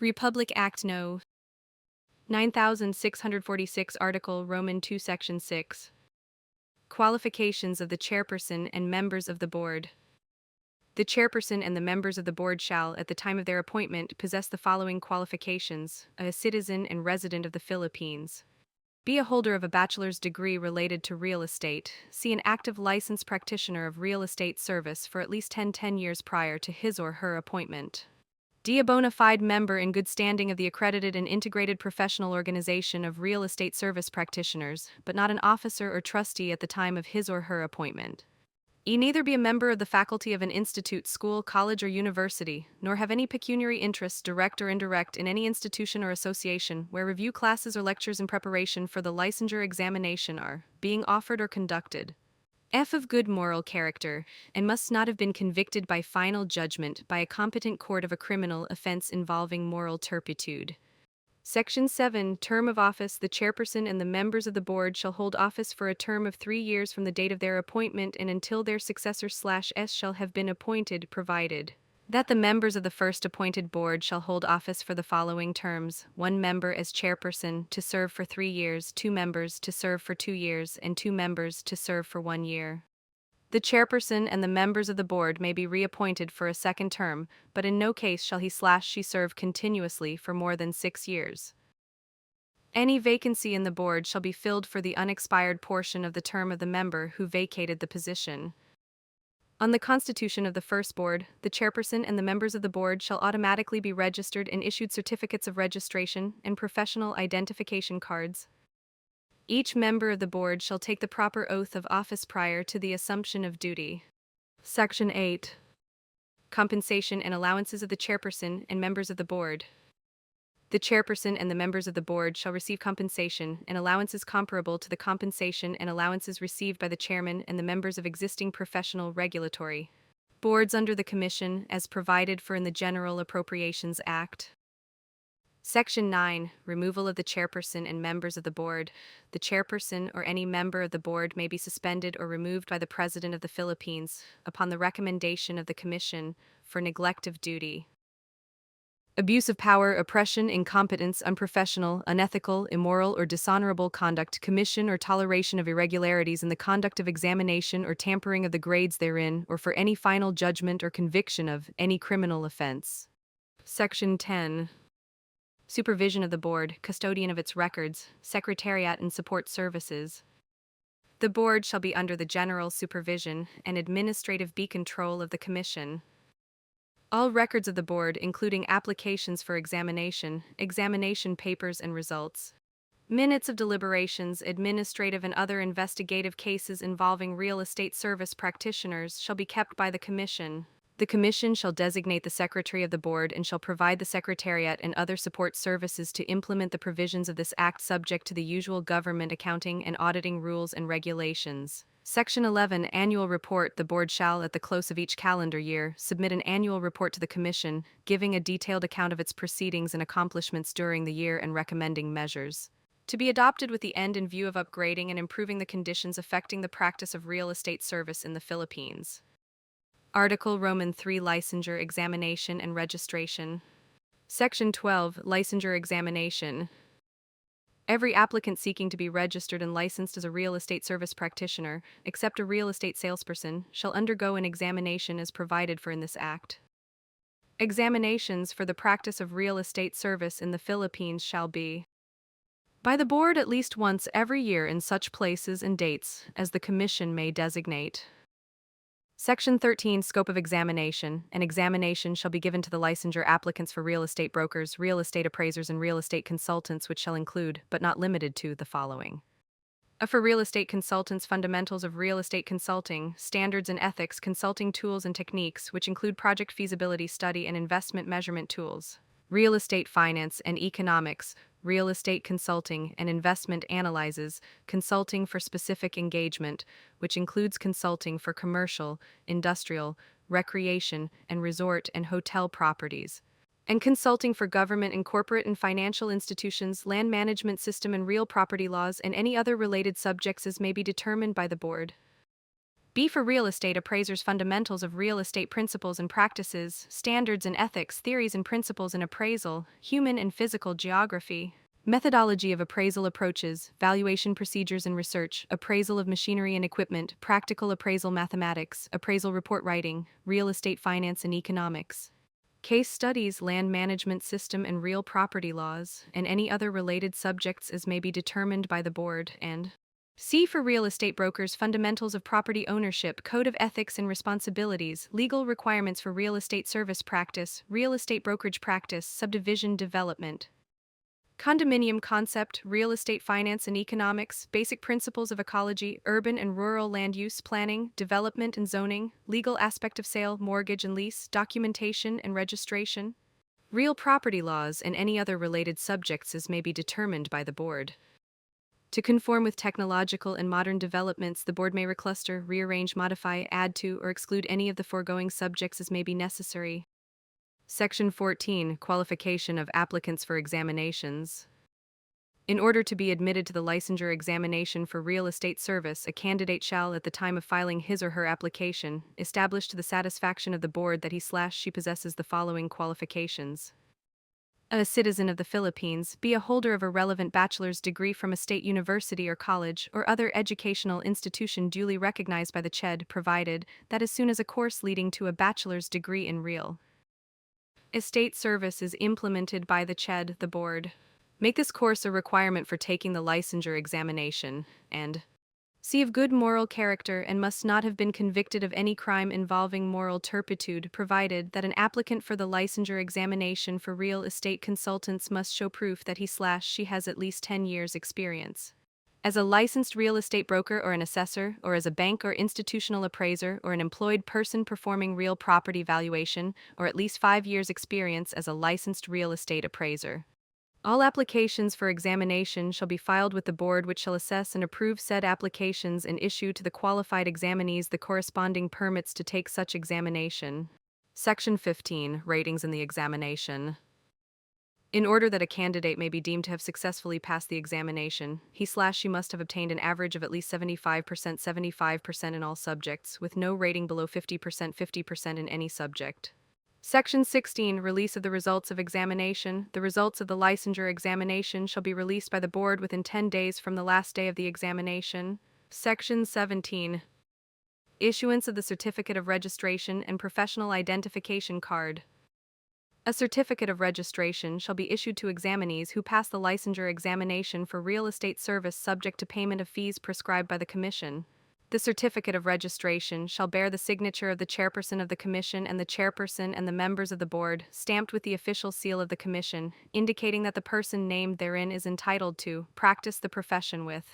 Republic Act No. 9646 Article Roman 2 Section 6. Qualifications of the chairperson and members of the board. The chairperson and the members of the board shall, at the time of their appointment, possess the following qualifications: a citizen and resident of the Philippines. Be a holder of a bachelor's degree related to real estate. See an active licensed practitioner of real estate service for at least 10 years prior to his or her appointment. D. A bona fide member in good standing of the accredited and integrated professional organization of real estate service practitioners, but not an officer or trustee at the time of his or her appointment. E. Neither be a member of the faculty of an institute, school, college, or university, nor have any pecuniary interests, direct or indirect, in any institution or association where review classes or lectures in preparation for the licensure examination are being offered or conducted. F. Of good moral character, and must not have been convicted by final judgment by a competent court of a criminal offense involving moral turpitude. Section 7. Term of office. The chairperson and the members of the board shall hold office for a term of 3 years from the date of their appointment and until their successor/s shall have been appointed, provided that the members of the first appointed board shall hold office for the following terms: 1 member as chairperson to serve for 3 years, 2 members to serve for 2 years, and 2 members to serve for 1 year. The chairperson and the members of the board may be reappointed for a second term, but in no case shall he/she serve continuously for more than 6 years. Any vacancy in the board shall be filled for the unexpired portion of the term of the member who vacated the position. On the constitution of the first board, the chairperson and the members of the board shall automatically be registered and issued certificates of registration and professional identification cards. Each member of the board shall take the proper oath of office prior to the assumption of duty. Section 8. Compensation and allowances of the chairperson and members of the board. The chairperson and the members of the board shall receive compensation and allowances comparable to the compensation and allowances received by the chairman and the members of existing professional regulatory boards under the Commission as provided for in the General Appropriations Act. Section 9. Removal of the chairperson and members of the board. The chairperson or any member of the board may be suspended or removed by the President of the Philippines upon the recommendation of the Commission for neglect of duty. Abuse of power, oppression, incompetence, unprofessional, unethical, immoral, or dishonorable conduct, commission or toleration of irregularities in the conduct of examination or tampering of the grades therein, or for any final judgment or conviction of any criminal offense. Section 10. Supervision of the board, custodian of its records, secretariat and support services. The board shall be under the general supervision and administrative control of the Commission. All records of the board, including applications for examination, examination papers and results, minutes of deliberations, administrative and other investigative cases involving real estate service practitioners, shall be kept by the Commission. The Commission shall designate the Secretary of the Board and shall provide the Secretariat and other support services to implement the provisions of this Act subject to the usual government accounting and auditing rules and regulations. Section 11. Annual Report. The Board shall, at the close of each calendar year, submit an annual report to the Commission, giving a detailed account of its proceedings and accomplishments during the year and recommending measures to be adopted with the end in view of upgrading and improving the conditions affecting the practice of real estate service in the Philippines. Article Roman 3. Licensure, examination, and registration. Section 12. Licensure examination. Every applicant seeking to be registered and licensed as a real estate service practitioner, except a real estate salesperson, shall undergo an examination as provided for in this Act. Examinations for the practice of real estate service in the Philippines shall be by the Board at least once every year in such places and dates as the Commission may designate. Section 13. Scope of examination. An examination shall be given to the licensure applicants for real estate brokers, real estate appraisers, and real estate consultants, which shall include, but not limited to, the following. For real estate consultants, fundamentals of real estate consulting, standards and ethics, consulting tools and techniques, which include project feasibility study and investment measurement tools. Real estate finance and economics, real estate consulting and investment analyses, consulting for specific engagement, which includes consulting for commercial, industrial, recreation, and resort and hotel properties, and consulting for government and corporate and financial institutions, land management system and real property laws, and any other related subjects as may be determined by the Board. B for real estate appraisers fundamentals of real estate principles and practices, standards and ethics, theories and principles in appraisal, human and physical geography. Methodology of appraisal approaches, valuation procedures and research, appraisal of machinery and equipment, practical appraisal mathematics, appraisal report writing, real estate finance and economics. Case studies, land management system and real property laws, and any other related subjects as may be determined by the board, and C for real estate brokers fundamentals of property ownership, code of ethics and responsibilities, legal requirements for real estate service practice, real estate brokerage practice, subdivision development. Condominium concept, real estate finance and economics, basic principles of ecology, urban and rural land use planning, development and zoning, legal aspect of sale, mortgage and lease, documentation and registration, real property laws, and any other related subjects as may be determined by the board. To conform with technological and modern developments, the board may recluster, rearrange, modify, add to, or exclude any of the foregoing subjects as may be necessary. Section 14. Qualification of applicants for examinations. In order to be admitted to the licensure examination for real estate service, a candidate shall, at the time of filing his or her application, establish to the satisfaction of the board that he/she possesses the following qualifications: a citizen of the Philippines, be a holder of a relevant bachelor's degree from a state university or college or other educational institution duly recognized by the CHED, provided that as soon as a course leading to a bachelor's degree in real estate service is implemented by the CHED, the board make this course a requirement for taking the licensure examination, and C of good moral character and must not have been convicted of any crime involving moral turpitude, provided that an applicant for the licensure examination for real estate consultants must show proof that he/she has at least 10 years' experience as a licensed real estate broker or an assessor, or as a bank or institutional appraiser, or an employed person performing real property valuation, or at least 5 years' experience as a licensed real estate appraiser. All applications for examination shall be filed with the board, which shall assess and approve said applications and issue to the qualified examinees the corresponding permits to take such examination. Section 15. Ratings in the examination. In order that a candidate may be deemed to have successfully passed the examination, he/she must have obtained an average of at least 75% in all subjects, with no rating below 50% in any subject. Section 16. Release of the results of examination. The results of the licensure examination shall be released by the board within 10 days from the last day of the examination. Section 17. Issuance of the certificate of registration and professional identification card. A certificate of registration shall be issued to examinees who pass the licensure examination for real estate service subject to payment of fees prescribed by the Commission. The certificate of registration shall bear the signature of the chairperson of the Commission and the chairperson and the members of the board, stamped with the official seal of the Commission, indicating that the person named therein is entitled to practice the profession with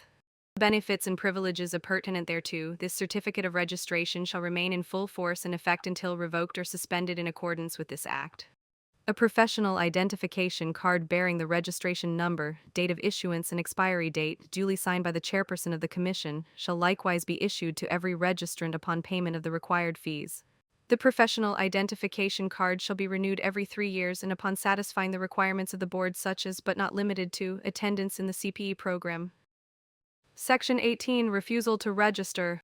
benefits and privileges appurtenant thereto. This certificate of registration shall remain in full force and effect until revoked or suspended in accordance with this Act. A professional identification card bearing the registration number, date of issuance and expiry date, duly signed by the chairperson of the Commission, shall likewise be issued to every registrant upon payment of the required fees. The professional identification card shall be renewed every 3 years and upon satisfying the requirements of the board, such as, but not limited to, attendance in the CPE program. Section 18. Refusal to register.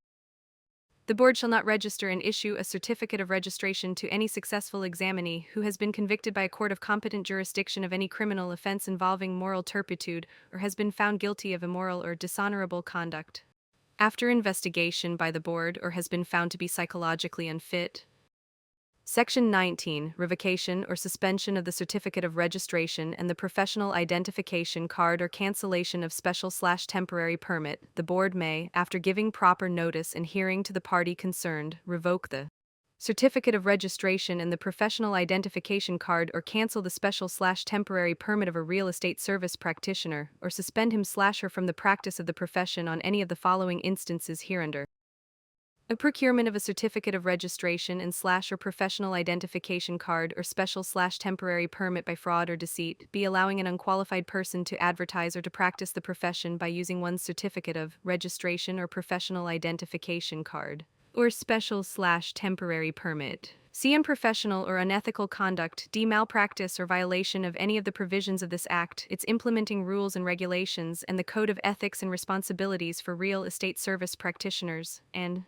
The board shall not register and issue a certificate of registration to any successful examinee who has been convicted by a court of competent jurisdiction of any criminal offense involving moral turpitude or has been found guilty of immoral or dishonorable conduct after investigation by the board or has been found to be psychologically unfit. Section 19. Revocation or suspension of the certificate of registration and the professional identification card or cancellation of special/temporary permit. The board may, after giving proper notice and hearing to the party concerned, revoke the certificate of registration and the professional identification card or cancel the special/temporary permit of a real estate service practitioner or suspend him/her from the practice of the profession on any of the following instances hereunder: a procurement of a certificate of registration and/or professional identification card or special/temporary permit by fraud or deceit, be allowing an unqualified person to advertise or to practice the profession by using one's certificate of registration or professional identification card or special/temporary permit. C. Unprofessional or unethical conduct, D. Malpractice or violation of any of the provisions of this Act, its implementing rules and regulations, and the Code of Ethics and Responsibilities for Real Estate Service Practitioners, and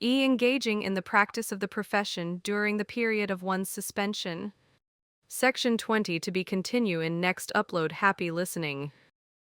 E. Engaging in the practice of the profession during the period of one's suspension. Section 20 to be continue in next upload. Happy listening.